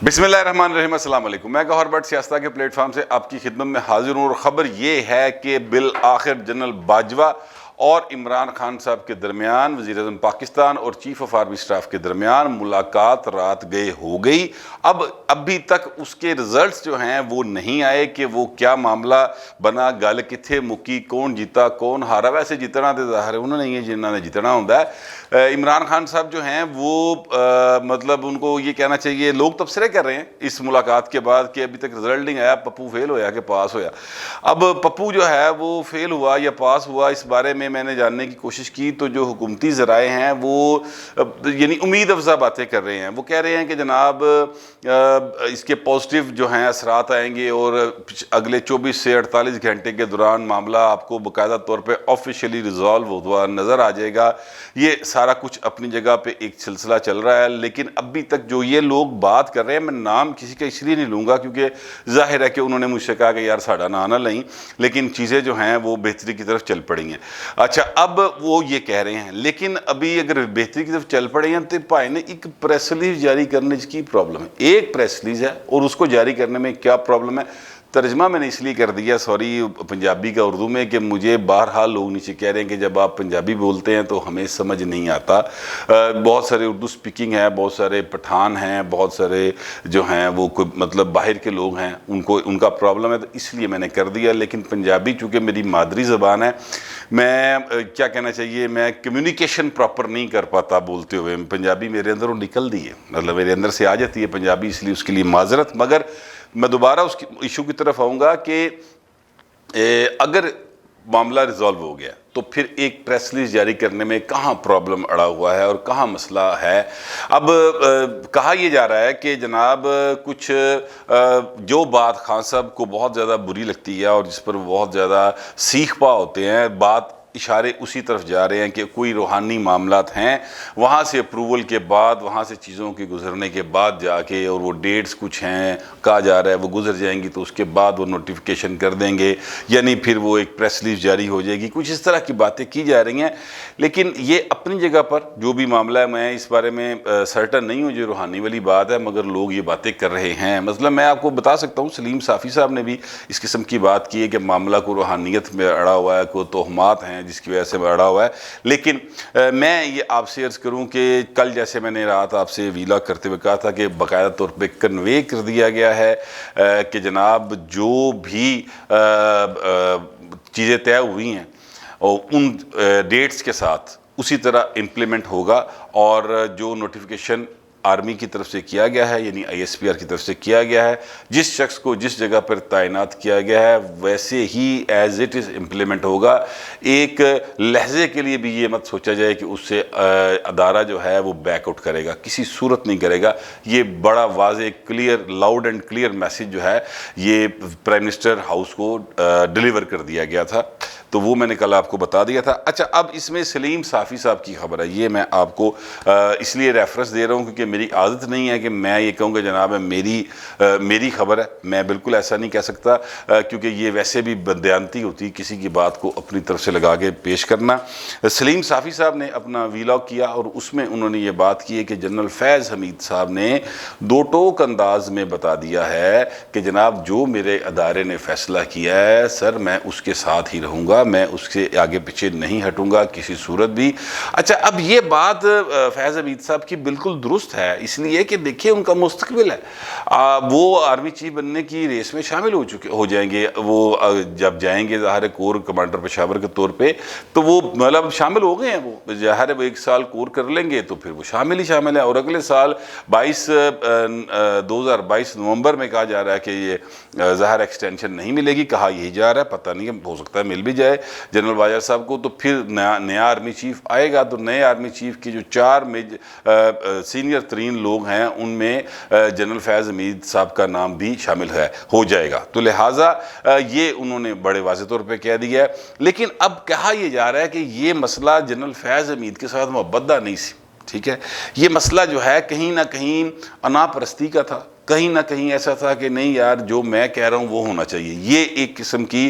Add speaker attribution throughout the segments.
Speaker 1: بسم اللہ الرحمن الرحیم، السلام علیکم۔ میں گوہر بٹ سیاستہ کے پلیٹ فارم سے آپ کی خدمت میں حاضر ہوں، اور خبر یہ ہے کہ بالآخر جنرل باجوہ اور عمران خان صاحب کے درمیان، وزیر اعظم پاکستان اور چیف آف آرمی اسٹاف کے درمیان ملاقات رات گئے ہو گئی۔ ابھی تک اس کے رزلٹس جو ہیں وہ نہیں آئے کہ وہ کیا معاملہ بنا، گل کتھے مکی، کون جیتا کون ہارا۔ ویسے جیتنا تو ظاہر انہوں نے نہیں ہے جنہوں نے جیتنا ہوتا ہے۔ عمران خان صاحب جو ہیں وہ مطلب ان کو یہ کہنا چاہیے، لوگ تبصرے کر رہے ہیں اس ملاقات کے بعد کہ ابھی تک رزلٹ نہیں آیا، پپو فیل ہویا کہ پاس ہویا۔ اب پپو جو ہے وہ فیل ہوا یا پاس ہوا، اس بارے میں نے جاننے کی کوشش کی تو جو حکومتی ذرائع ہیں وہ یعنی امید افزا باتیں کر رہے ہیں۔ وہ کہہ رہے ہیں کہ جناب اس کے پازیٹیو جو ہیں اثرات آئیں گے اور اگلے 24 سے 48 گھنٹے کے دوران معاملہ آپ کو باقاعدہ طور پہ آفیشیلی ریزالو ہوا نظر آ جائے گا۔ یہ سارا کچھ اپنی جگہ پہ ایک سلسلہ چل رہا ہے، لیکن ابھی تک جو یہ لوگ بات کر رہے ہیں، میں نام کسی کا اس لیے نہیں لوں گا کیونکہ ظاہر ہے کہ انہوں نے مجھ سے کہا کہ یار ساڑھا نام نہ لیں، لیکن چیزیں جو ہیں وہ بہتری کی طرف چل پڑی ہیں۔ اچھا، اب وہ یہ کہہ رہے ہیں، لیکن ابھی اگر بہتری کی طرف چل پڑے ہیں تو بھائی نے ایک پریس ریلیز جاری کرنے کی پرابلم ہے۔ ایک پریس ریلیز ہے اور اس کو جاری کرنے میں کیا پرابلم ہے؟ ترجمہ میں نے اس لیے کر دیا، سوری، پنجابی کا اردو میں، کہ مجھے بہرحال لوگ نیچے کہہ رہے ہیں کہ جب آپ پنجابی بولتے ہیں تو ہمیں سمجھ نہیں آتا۔ بہت سارے اردو سپیکنگ ہیں، بہت سارے پٹھان ہیں، بہت سارے جو ہیں وہ مطلب باہر کے لوگ ہیں، ان کا پرابلم ہے، تو اس لیے میں نے کر دیا۔ لیکن پنجابی چونکہ میری مادری زبان ہے، میں کیا کہنا چاہیے، میں کمیونیکیشن پراپر نہیں کر پاتا بولتے ہوئے۔ پنجابی میرے اندر وہ نکل دی ہے، مطلب میرے اندر سے آ جاتی ہے پنجابی، اس لیے اس کے لیے معذرت۔ مگر میں دوبارہ اس ایشو کی طرف آؤں گا کہ اگر معاملہ ریزالو ہو گیا تو پھر ایک پریس ریلیز جاری کرنے میں کہاں پرابلم اڑا ہوا ہے اور کہاں مسئلہ ہے۔ اب کہا یہ جا رہا ہے کہ جناب کچھ جو بات خان صاحب کو بہت زیادہ بری لگتی ہے اور جس پر بہت زیادہ سیخ پا ہوتے ہیں، بات اشارے اسی طرف جا رہے ہیں کہ کوئی روحانی معاملات ہیں، وہاں سے اپروول کے بعد، وہاں سے چیزوں کے گزرنے کے بعد جا کے، اور وہ ڈیٹس کچھ ہیں، کہا جا رہا ہے وہ گزر جائیں گی تو اس کے بعد وہ نوٹیفیکیشن کر دیں گے، یعنی پھر وہ ایک پریس ریلیز جاری ہو جائے گی۔ کچھ اس طرح کی باتیں کی جا رہی ہیں، لیکن یہ اپنی جگہ پر جو بھی معاملہ ہے، میں اس بارے میں سرٹن نہیں ہوں جو روحانی والی بات ہے، مگر لوگ یہ باتیں کر رہے ہیں۔ مثلا میں آپ کو بتا سکتا ہوں، سلیم صافی صاحب نے بھی اس قسم کی بات کی ہے کہ معاملہ کو روحانیت میں اڑا ہوا ہے، کوئی توہمات ہیں جس کی وجہ سے اڑا ہوا ہے۔ لیکن میں یہ آپ سے عرض کروں کہ کل جیسے میں نے رات آپ سے ویلاگ کرتے ہوئے کہا تھا کہ باقاعدہ طور پہ کنوے کر دیا گیا ہے کہ جناب جو بھی چیزیں طے ہوئی ہیں اور ان ڈیٹس کے ساتھ اسی طرح امپلیمنٹ ہوگا، اور جو نوٹیفیکیشن آرمی کی طرف سے کیا گیا ہے، یعنی آئی ایس پی آر کی طرف سے کیا گیا ہے، جس شخص کو جس جگہ پر تعینات کیا گیا ہے ویسے ہی ایز اٹ از امپلیمنٹ ہوگا۔ ایک لہجے کے لیے بھی یہ مت سوچا جائے کہ اس سے ادارہ جو ہے وہ بیک آؤٹ کرے گا، کسی صورت نہیں کرے گا۔ یہ بڑا واضح، clear, loud and clear message جو ہے یہ پرائم منسٹر ہاؤس کو ڈیلیور کر دیا گیا تھا، تو وہ میں نے کل آپ کو بتا دیا تھا۔ اچھا، اب اس میں سلیم صافی صاحب کی خبر ہے، یہ میں آپ کو اس لیے ریفرنس دے رہا ہوں کیونکہ میری عادت نہیں ہے کہ میں یہ کہوں کہ جناب میری خبر ہے، میں بالکل ایسا نہیں کہہ سکتا کیونکہ یہ ویسے بھی بددیانتی ہوتی کسی کی بات کو اپنی طرف سے لگا کے پیش کرنا۔ سلیم صافی صاحب نے اپنا ویلاگ کیا اور اس میں انہوں نے یہ بات کی ہے کہ جنرل فیض حمید صاحب نے دو ٹوک انداز میں بتا دیا ہے کہ جناب جو میرے ادارے نے فیصلہ کیا ہے سر، میں اس کے ساتھ ہی رہوں گا، میں اس سے آگے پیچھے نہیں ہٹوں گا کسی صورت بھی۔ اچھا، اب یہ بات فیض حمید صاحب کی بالکل درست ہے، اس لیے کہ دیکھیں ان کا مستقبل ہے، وہ آرمی چیف بننے کی ریس میں شامل ہو جائیں گے۔ وہ جب جائیں گے ظاہر کور کمانڈر پشاور کے طور پہ، تو وہ مطلب شامل ہو گئے ہیں، وہ ظاہر وہ 1 سال کور کر لیں گے تو پھر وہ شامل ہے، اور اگلے سال 2022 نومبر میں کہا جا رہا ہے کہ یہ ظاہر ایکسٹینشن نہیں ملے گی، کہا یہی جا رہا ہے، پتہ نہیں، ہو سکتا ہے مل بھی جائے جنرل باجوہ صاحب کو، تو پھر نیا آرمی چیف آئے گا، تو نئے آرمی چیف کی جو 4 سینئر ترین لوگ ہیں ان میں جنرل فیض حمید صاحب کا نام بھی شامل ہو جائے گا، تو لہٰذا یہ انہوں نے بڑے واضح طور پہ کہہ دیا ہے۔ لیکن اب کہا یہ جا رہا ہے کہ یہ مسئلہ جنرل فیض حمید کے ساتھ مبدہ نہیں سی، ٹھیک ہے، یہ مسئلہ جو ہے کہیں نہ کہیں انا پرستی کا تھا، کہیں نہ کہیں ایسا تھا کہ نہیں یار جو میں کہہ رہا ہوں وہ ہونا چاہیے. یہ ایک قسم کی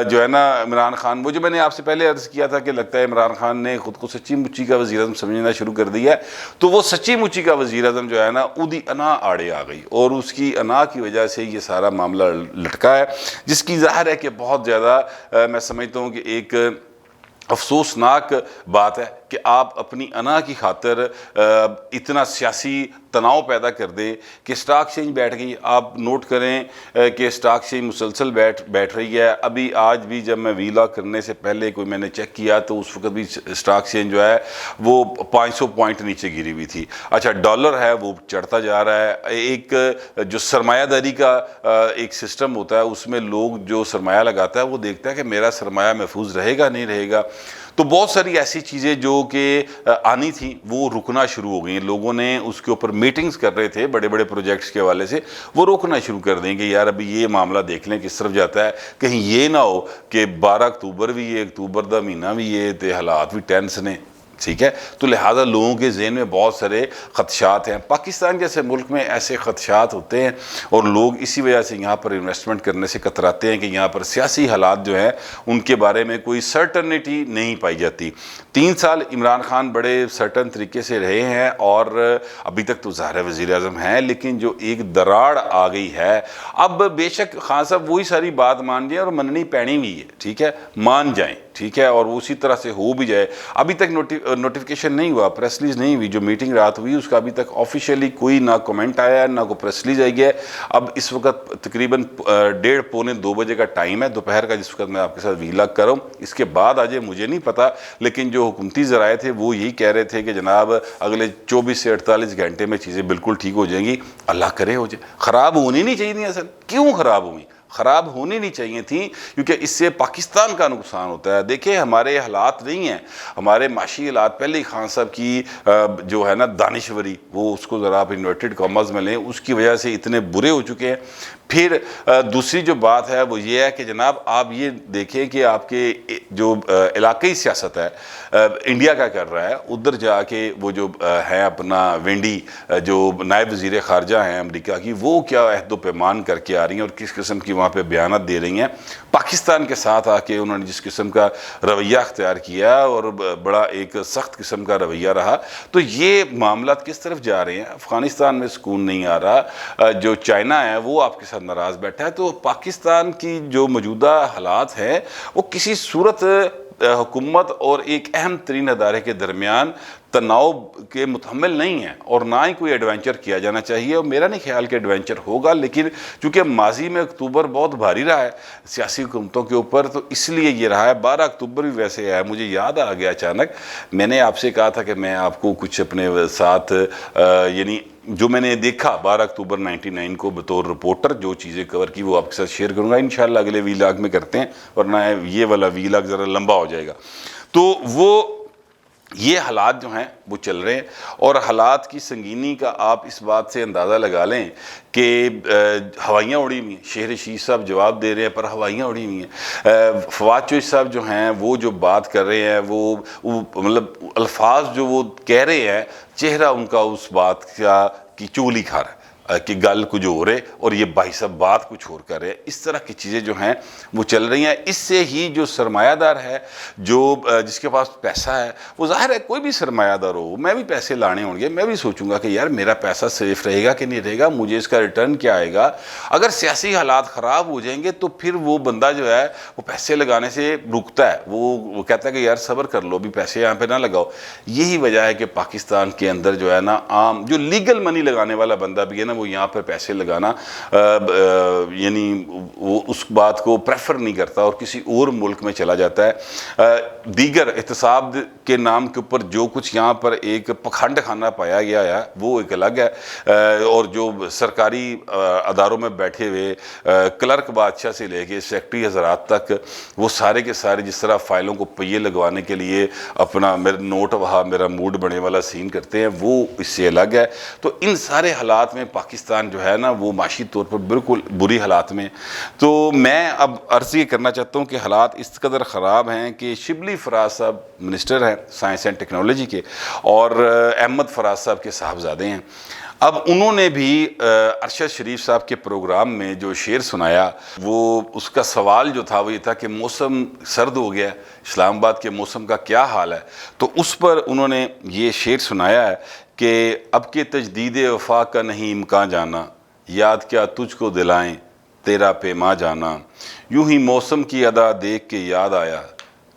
Speaker 1: جو ہے نا عمران خان, وہ جو میں نے آپ سے پہلے عرض کیا تھا کہ لگتا ہے عمران خان نے خود کو سچی مچی کا وزیر اعظم سمجھنا شروع کر دیا ہے, تو وہ سچی مچی کا وزیر اعظم جو ہے نا اودی انا آڑے آ گئی, اور اس کی انا کی وجہ سے یہ سارا معاملہ لٹکا ہے, جس کی ظاہر ہے کہ بہت زیادہ میں سمجھتا ہوں کہ ایک افسوسناک بات ہے کہ آپ اپنی انا کی خاطر اتنا سیاسی تناؤ پیدا کر دیں کہ سٹاک ایکسچینج بیٹھ گئی. آپ نوٹ کریں کہ سٹاک ایکسچینج مسلسل بیٹھ رہی ہے. ابھی آج بھی جب میں ویلاگ کرنے سے پہلے کوئی میں نے چیک کیا تو اس وقت بھی سٹاک ایکسچینج جو ہے وہ 500 پوائنٹ نیچے گری ہوئی تھی. اچھا ڈالر ہے وہ چڑھتا جا رہا ہے. ایک جو سرمایہ داری کا ایک سسٹم ہوتا ہے اس میں لوگ جو سرمایہ لگاتا ہے وہ دیکھتا ہے کہ میرا سرمایہ محفوظ رہے گا نہیں رہے گا. تو بہت ساری ایسی چیزیں جو کہ آنی تھیں وہ رکنا شروع ہو گئی ہیں. لوگوں نے اس کے اوپر میٹنگز کر رہے تھے بڑے بڑے پروجیکٹس کے حوالے سے, وہ روکنا شروع کر دیں کہ یار ابھی یہ معاملہ دیکھ لیں کس طرف جاتا ہے, کہیں یہ نہ ہو کہ 12 اکتوبر بھی یہ, اکتوبر دا مہینہ بھی یہ, تے حالات بھی ٹینس نے. ٹھیک ہے, تو لہٰذا لوگوں کے ذہن میں بہت سارے خدشات ہیں. پاکستان جیسے ملک میں ایسے خدشات ہوتے ہیں اور لوگ اسی وجہ سے یہاں پر انویسٹمنٹ کرنے سے کتراتے ہیں کہ یہاں پر سیاسی حالات جو ہیں ان کے بارے میں کوئی سرٹنٹی نہیں پائی جاتی. 3 سال عمران خان بڑے سرٹن طریقے سے رہے ہیں اور ابھی تک تو ظاہر وزیر اعظم ہیں, لیکن جو ایک دراڑ آ گئی ہے, اب بے شک خان صاحب وہی ساری بات مان جائیں اور مننی پینی بھی ہے, ٹھیک ہے, مان جائیں, ٹھیک ہے, اور اسی طرح سے ہو بھی جائے. ابھی تک نوٹیفیکیشن نہیں ہوا, پریس ریلیز نہیں ہوئی. جو میٹنگ رات ہوئی اس کا ابھی تک آفیشیلی کوئی نہ کومنٹ آیا ہے نہ کوئی پریس ریلیز آئی ہے. اب اس وقت تقریباً 1:30 پونے 2 بجے کا ٹائم ہے دوپہر کا, جس وقت میں آپ کے ساتھ ویلاگ کر رہا ہوں. اس کے بعد آج مجھے نہیں پتا, لیکن جو حکومتی ذرائع تھے وہ یہی کہہ رہے تھے کہ جناب اگلے 24 سے 48 گھنٹے میں چیزیں بالکل ٹھیک ہو جائیں گی. اللہ کرے ہو جائے. خراب ہونی نہیں چاہیے تھیں اصل. کیوں خراب ہوئی؟ خراب ہونی نہیں چاہیے تھیں کیونکہ اس سے پاکستان کا نقصان ہوتا ہے. دیکھیں ہمارے حالات نہیں ہیں, ہمارے معاشی حالات پہلے ہی خان صاحب کی جو ہے نا دانشوری, وہ اس کو ذرا آپ انورٹڈ کامرز میں لیں, اس کی وجہ سے اتنے برے ہو چکے ہیں. پھر دوسری جو بات ہے وہ یہ ہے کہ جناب آپ یہ دیکھیں کہ آپ کے جو علاقائی سیاست ہے, انڈیا کا کر رہا ہے, ادھر جا کے وہ جو ہے اپنا وینڈی جو نائب وزیر خارجہ ہیں امریکہ کی, وہ کیا عہد و پیمان کر کے آ رہی ہیں اور کس قسم کی وہاں پہ بیانات دے رہی ہیں. پاکستان کے ساتھ آ کے انہوں نے جس قسم کا رویہ اختیار کیا اور بڑا ایک سخت قسم کا رویہ رہا, تو یہ معاملات کس طرف جا رہے ہیں. افغانستان میں سکون نہیں آ رہا, جو چائنا ہے وہ آپ کے ساتھ ناراض بیٹھا ہے. تو پاکستان کی جو موجودہ حالات ہیں وہ کسی صورت حکومت اور ایک اہم ترین ادارے کے درمیان تناؤ کے متحمل نہیں ہے, اور نہ ہی کوئی ایڈوینچر کیا جانا چاہیے. اور میرا نہیں خیال کہ ایڈوینچر ہوگا, لیکن چونکہ ماضی میں اکتوبر بہت بھاری رہا ہے سیاسی حکومتوں کے اوپر, تو اس لیے یہ رہا ہے. 12 اکتوبر بھی ویسے ہے, مجھے یاد آ گیا اچانک, میں نے آپ سے کہا تھا کہ میں آپ کو کچھ اپنے ساتھ یعنی جو میں نے دیکھا 12 اکتوبر 99 کو بطور رپورٹر جو چیزیں کور کی وہ آپ کے ساتھ شیئر کروں گا انشاءاللہ اگلے ویلاگ میں کرتے ہیں, ورنہ یہ والا ویلاگ ذرا لمبا ہو جائے گا. تو وہ یہ حالات جو ہیں وہ چل رہے ہیں, اور حالات کی سنگینی کا آپ اس بات سے اندازہ لگا لیں کہ ہوائیاں اڑی ہوئی ہیں. شہر رشید صاحب جواب دے رہے ہیں پر ہوائیاں اڑی ہوئی ہیں. فواد چوہدری صاحب جو ہیں وہ جو بات کر رہے ہیں وہ مطلب الفاظ جو وہ کہہ رہے ہیں, چہرہ ان کا اس بات کا کی چغلی کھا رہا ہے کہ گل کچھ ہو رہے اور یہ بھائی صاحب بات کچھ اور کر رہے. اس طرح کی چیزیں جو ہیں وہ چل رہی ہیں. اس سے ہی جو سرمایہ دار ہے, جو جس کے پاس پیسہ ہے, وہ ظاہر ہے کوئی بھی سرمایہ دار ہو, میں بھی پیسے لانے ہوں گے, میں بھی سوچوں گا کہ یار میرا پیسہ سیف رہے گا کہ نہیں رہے گا, مجھے اس کا ریٹرن کیا آئے گا. اگر سیاسی حالات خراب ہو جائیں گے تو پھر وہ بندہ جو ہے وہ پیسے لگانے سے رکتا ہے, وہ کہتا ہے کہ یار صبر کر لو, بھی پیسے یہاں پہ نہ لگاؤ. یہی وجہ ہے کہ پاکستان کے اندر جو ہے نا عام جو لیگل منی لگانے والا بندہ بھی ہے نا, وہ یہاں پر پیسے لگانا یعنی وہ اس بات کو پریفر نہیں کرتا اور کسی اور ملک میں چلا جاتا ہے. دیگر احتساب کے نام کے اوپر جو کچھ یہاں پر ایک پکھنڈ خانہ پایا گیا ہے وہ ایک الگ ہے, اور جو سرکاری اداروں میں بیٹھے ہوئے کلرک بادشاہ سے لے کے سیکٹری حضرات تک, وہ سارے کے سارے جس طرح فائلوں کو پہیے لگوانے کے لیے اپنا میرا نوٹ وہاں میرا موڈ بنے والا سین کرتے ہیں, وہ اس سے الگ ہے. تو ان سارے حالات میں پاکستان جو ہے نا وہ معاشی طور پر بالکل بری حالات میں. تو میں اب عرض یہ کرنا چاہتا ہوں کہ حالات اس قدر خراب ہیں کہ شبلی فراز صاحب منسٹر ہیں سائنس اینڈ ٹیکنالوجی کے, اور احمد فراز صاحب کے صاحبزادے ہیں. اب انہوں نے بھی ارشد شریف صاحب کے پروگرام میں جو شعر سنایا، وہ اس کا سوال جو تھا وہ یہ تھا کہ موسم سرد ہو گیا، اسلام آباد کے موسم کا کیا حال ہے؟ تو اس پر انہوں نے یہ شعر سنایا ہے کہ اب کے تجدید وفا کا نہیں امکان جانا، یاد کیا تجھ کو دلائیں تیرا پیما جانا، یوں ہی موسم کی ادا دیکھ کے یاد آیا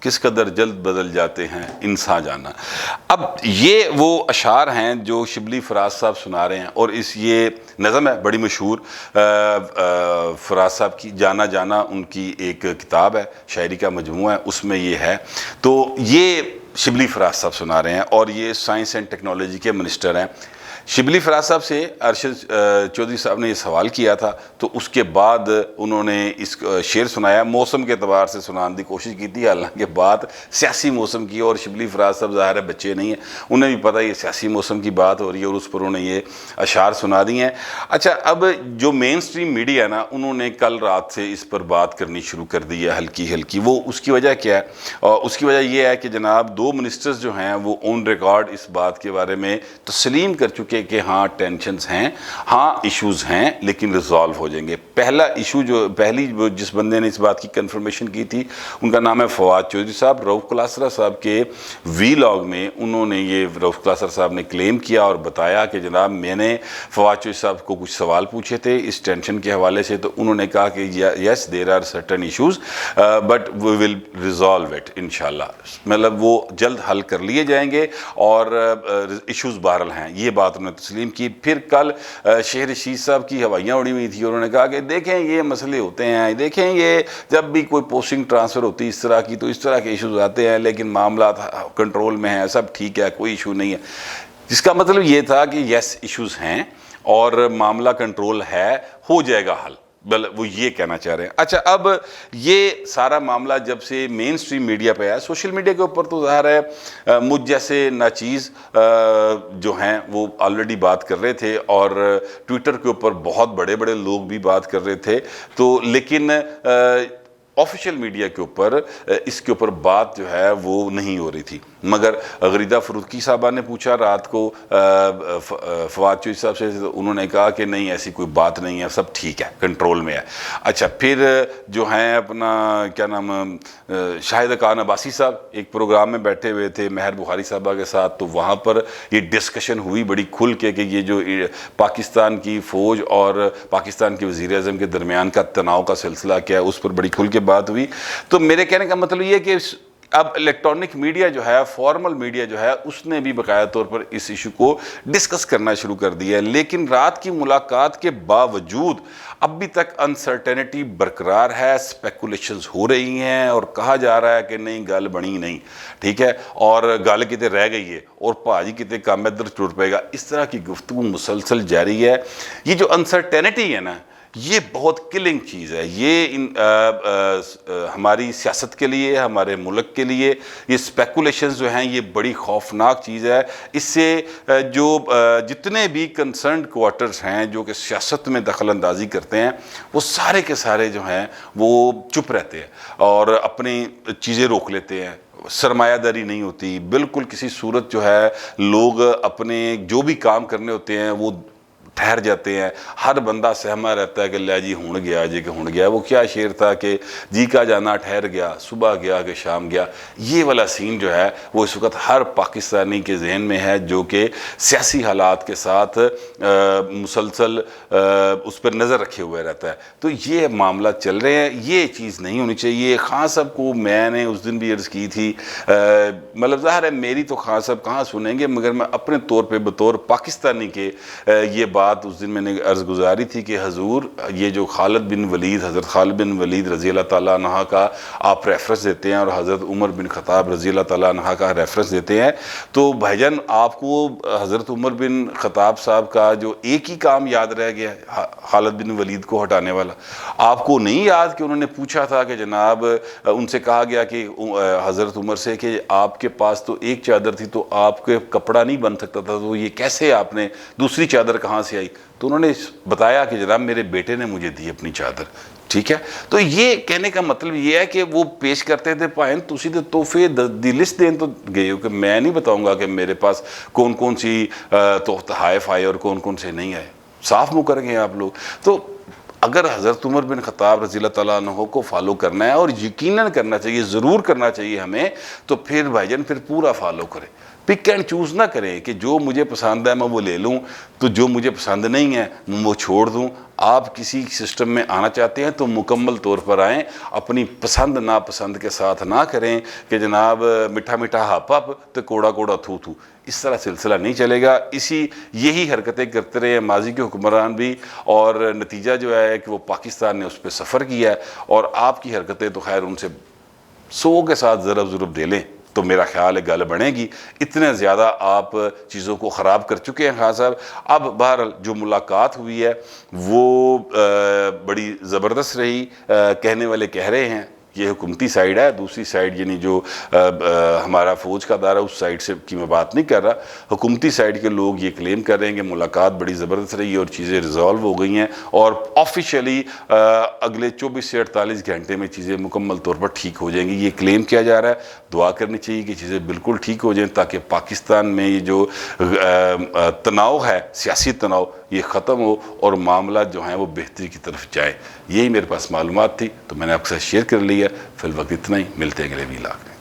Speaker 1: کس قدر جلد بدل جاتے ہیں انسان جانا۔ اب یہ وہ اشعار ہیں جو شبلی فراز صاحب سنا رہے ہیں، اور یہ نظم ہے بڑی مشہور، فراز صاحب کی جانا جانا ان کی ایک کتاب ہے، شاعری کا مجموعہ ہے، اس میں یہ ہے۔ تو یہ شبلی فراز صاحب سنا رہے ہیں، اور یہ سائنس اینڈ ٹیکنالوجی کے منسٹر ہیں۔ شبلی فراز صاحب سے ارشد چودھری صاحب نے یہ سوال کیا تھا، تو اس کے بعد انہوں نے اس شعر سنایا، موسم کے اعتبار سے سنانے کی کوشش کی تھی، حالانکہ بات سیاسی موسم کی، اور شبلی فراز صاحب ظاہر ہے بچے نہیں ہیں، انہیں بھی پتہ یہ سیاسی موسم کی بات ہو رہی ہے، اور اس پر انہوں نے یہ اشعار سنا دی ہیں۔ اچھا، اب جو مین سٹریم میڈیا ہے نا، انہوں نے کل رات سے اس پر بات کرنی شروع کر دی ہے ہلکی ہلکی۔ وہ اس کی وجہ کیا ہے؟ اس کی وجہ یہ ہے کہ جناب 2 منسٹرز جو ہیں وہ آن ریکارڈ اس بات کے بارے میں تسلیم کر چکے کہ ہاں ٹینشنز ہیں، ہاں ایشوز ہیں، لیکن ریزالو ہو جائیں گے۔ پہلا ایشو جس بندے نے اس بات کی کنفرمیشن کی تھی، ان کا نام ہے فواد چودھری صاحب۔ رؤف کلاسرا صاحب کے وی لاگ میں انہوں نے یہ، رؤف کلاسرا صاحب نے کلیم کیا اور بتایا کہ جناب میں نے فواد چودھری صاحب کو کچھ سوال پوچھے تھے اس ٹینشن کے حوالے سے، تو انہوں نے کہا کہ yes there are certain issues but we will resolve it انشاءاللہ، مطلب وہ جلد حل کر لیے جائیں گے، اور ایشوز بہرحال ہیں، یہ بات انہوں نے تسلیم کی۔ پھر کل شہر رشید صاحب کی ہوائیاں اڑی ہوئی تھی، انہوں نے کہا کہ دیکھیں یہ مسئلے ہوتے ہیں، دیکھیں یہ جب بھی کوئی پوسٹنگ ٹرانسفر ہوتی ہے اس طرح کی، تو اس طرح کے ایشوز آتے ہیں، لیکن معاملات کنٹرول میں ہیں، سب ٹھیک ہے، کوئی ایشو نہیں ہے۔ جس کا مطلب یہ تھا کہ یس ایشوز ہیں اور معاملہ کنٹرول ہے، ہو جائے گا حل، وہ یہ کہنا چاہ رہے ہیں۔ اچھا، اب یہ سارا معاملہ جب سے مین سٹریم میڈیا پہ آیا، سوشل میڈیا کے اوپر تو ظاہر ہے مجھ جیسے ناچیز جو ہیں وہ آلریڈی بات کر رہے تھے، اور ٹویٹر کے اوپر بہت بڑے بڑے لوگ بھی بات کر رہے تھے، تو لیکن آفیشیل میڈیا کے اوپر اس کے اوپر بات جو ہے وہ نہیں ہو رہی تھی۔ مگر غریدہ فروخی صاحبہ نے پوچھا رات کو فواد چودھری صاحب سے، انہوں نے کہا کہ نہیں ایسی کوئی بات نہیں ہے، سب ٹھیک ہے، کنٹرول میں ہے۔ اچھا، پھر جو ہیں اپنا کیا نام، شاہد خان عباسی صاحب ایک پروگرام میں بیٹھے ہوئے تھے مہر بخاری صاحبہ کے ساتھ، تو وہاں پر یہ ڈسکشن ہوئی بڑی کھل کے کہ یہ جو پاکستان کی فوج اور پاکستان کے وزیر اعظم کے درمیان کا تناؤ کا سلسلہ کیا ہے، اس پر بڑی کھل کے بات ہوئی۔ تو میرے کہنے کا مطلب یہ ہے کہ اب الیکٹرانک میڈیا جو ہے، فارمل میڈیا جو ہے، اس نے بھی باقاعدہ طور پر اس ایشو کو ڈسکس کرنا شروع کر دیا ہے، لیکن رات کی ملاقات کے باوجود اب بھی تک انسرٹینٹی برقرار ہے، سپیکولیشنز ہو رہی ہیں، اور کہا جا رہا ہے کہ نہیں گل بنی نہیں، ٹھیک ہے، اور گل کتے رہ گئی ہے، اور بھاجی کتے کام ادھر ٹوٹ پائے گا، اس طرح کی گفتگو مسلسل جاری ہے۔ یہ جو انسرٹینٹی ہے نا، یہ بہت کلنگ چیز ہے، یہ ہماری سیاست کے لیے، ہمارے ملک کے لیے یہ سپیکولیشنز جو ہیں یہ بڑی خوفناک چیز ہے۔ اس سے جو جتنے بھی کنسرنڈ کوارٹرز ہیں جو کہ سیاست میں دخل اندازی کرتے ہیں، وہ سارے کے سارے جو ہیں وہ چپ رہتے ہیں اور اپنی چیزیں روک لیتے ہیں، سرمایہ داری نہیں ہوتی بالکل کسی صورت، جو ہے لوگ اپنے جو بھی کام کرنے ہوتے ہیں وہ ٹھہر جاتے ہیں، ہر بندہ سہما رہتا ہے کہ لے جی ہون گیا جی کہ ہون گیا۔ وہ کیا شعر تھا کہ جی کا جانا ٹھہر گیا، صبح گیا کہ شام گیا، یہ والا سین جو ہے وہ اس وقت ہر پاکستانی کے ذہن میں ہے، جو کہ سیاسی حالات کے ساتھ مسلسل اس پر نظر رکھے ہوئے رہتا ہے۔ تو یہ معاملہ چل رہے ہیں، یہ چیز نہیں ہونی چاہیے۔ خان صاحب کو میں نے اس دن بھی عرض کی تھی، مطلب ظاہر ہے میری تو خان صاحب کہاں سنیں گے، مگر میں اپنے طور پہ بطور پاکستانی کے یہ بات اس دن میں نے عرض گزاری تھی کہ حضور یہ جو خالد بن ولید، حضرت خالد بن ولید رضی اللہ تعالیٰ عنہ کا آپ ریفرنس دیتے ہیں، اور حضرت عمر بن خطاب رضی اللہ تعالیٰ عنہ کا ریفرنس دیتے ہیں، تو بھائی جان آپ کو حضرت عمر بن خطاب صاحب کا جو ایک ہی کام یاد رہ گیا خالد بن ولید کو ہٹانے والا، آپ کو نہیں یاد کہ انہوں نے پوچھا تھا کہ جناب ان سے کہا گیا کہ حضرت عمر سے کہ آپ کے پاس تو ایک چادر تھی تو آپ کے کپڑا نہیں بن سکتا تھا، تو یہ کیسے آپ نے دوسری چادر کہاں سے آئی؟ تو انہوں نے بتایا کہ جناب میرے بیٹے نے مجھے دی اپنی چادر، ٹھیک ہے. تو یہ کہنے کا مطلب یہ ہے کہ وہ پیش کرتے تھے پائن تسی دے تحفے دی لسٹ دین تو گئے ہو کہ میں نہیں بتاؤں گا کہ میرے پاس کون کون سی تحائف آئے اور کون کون سے نہیں آئے. صاف منہ کر گئے آپ لوگ. تو اگر حضرت عمر بن خطاب رضی اللہ تعالیٰ عنہ کو فالو کرنا ہے اور یقیناً کرنا چاہیے, ضرور کرنا چاہیے ہمیں, تو پھر بھائی جان پھر پورا فالو کریں. پک اینڈ چوز نہ کریں کہ جو مجھے پسند ہے میں وہ لے لوں, تو جو مجھے پسند نہیں ہے میں وہ چھوڑ دوں. آپ کسی سسٹم میں آنا چاہتے ہیں تو مکمل طور پر آئیں, اپنی پسند ناپسند کے ساتھ نہ کریں کہ جناب میٹھا میٹھا ہپ ہپ تو کوڑا کوڑا تھو تھو. اس طرح سلسلہ نہیں چلے گا. یہی حرکتیں کرتے رہے ہیں ماضی کے حکمران بھی, اور نتیجہ جو ہے کہ وہ پاکستان نے اس پہ سفر کیا ہے. اور آپ کی حرکتیں تو خیر ان سے 100 کے ساتھ ضرب دے لیں تو میرا خیال ہے گل بنے گی. اتنے زیادہ آپ چیزوں کو خراب کر چکے ہیں خان صاحب. اب بہرحال جو ملاقات ہوئی ہے وہ بڑی زبردست رہی. کہنے والے کہہ رہے ہیں یہ حکومتی سائیڈ ہے, دوسری سائیڈ یعنی جو ہمارا فوج کا ادارہ اس سائیڈ سے کی میں بات نہیں کر رہا, حکومتی سائیڈ کے لوگ یہ کلیم کر رہے ہیں کہ ملاقات بڑی زبردست رہی اور چیزیں ریزالو ہو گئی ہیں, اور آفیشیلی اگلے 24 سے 48 گھنٹے میں چیزیں مکمل طور پر ٹھیک ہو جائیں گی. یہ کلیم کیا جا رہا ہے. دعا کرنی چاہیے کہ چیزیں بالکل ٹھیک ہو جائیں تاکہ پاکستان میں یہ جو تناؤ ہے, سیاسی تناؤ, یہ ختم ہو اور معاملات جو ہیں وہ بہتری کی طرف جائیں. یہی میرے پاس معلومات تھی تو میں نے آپ کے ساتھ شیئر کر لی ہے. فی الوقت اتنا ہی, ملتے ہیں اگلے ویلاگ میں.